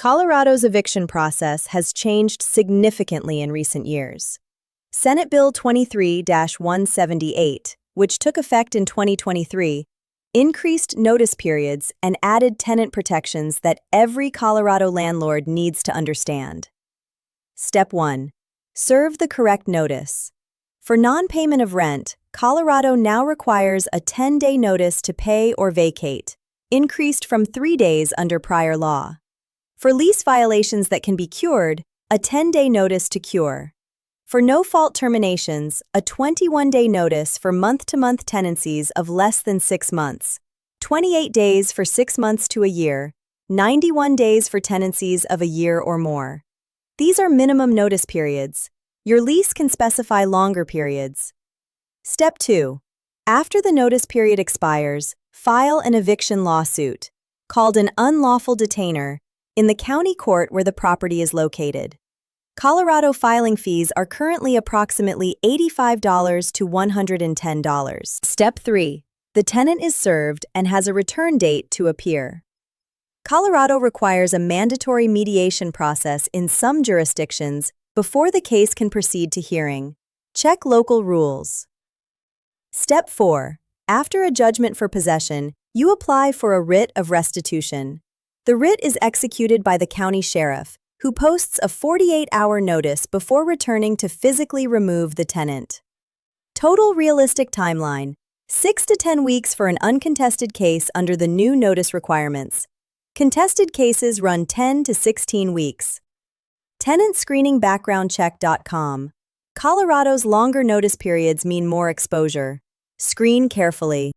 Colorado's eviction process has changed significantly in recent years. Senate Bill 23-178, which took effect in 2023, increased notice periods and added tenant protections that every Colorado landlord needs to understand. Step 1. Serve the correct notice. For non-payment of rent, Colorado now requires a 10-day notice to pay or vacate, increased from 3 days under prior law. For lease violations that can be cured, a 10-day notice to cure. For no-fault terminations, a 21-day notice for month-to-month tenancies of less than 6 months, 28 days for 6 months to a year, 91 days for tenancies of a year or more. These are minimum notice periods. Your lease can specify longer periods. Step 2. After the notice period expires, file an eviction lawsuit, called an unlawful detainer, in the county court where the property is located. Colorado filing fees are currently approximately $85 to $110. Step 3. The tenant is served and has a return date to appear. Colorado requires a mandatory mediation process in some jurisdictions before the case can proceed to hearing. Check local rules. Step 4. After a judgment for possession, you apply for a writ of restitution. The writ is executed by the county sheriff, who posts a 48-hour notice before returning to physically remove the tenant. Total realistic timeline: 6 to 10 weeks for an uncontested case under the new notice requirements. Contested cases run 10 to 16 weeks. TenantScreeningBackgroundCheck.com. Colorado's longer notice periods mean more exposure. Screen carefully.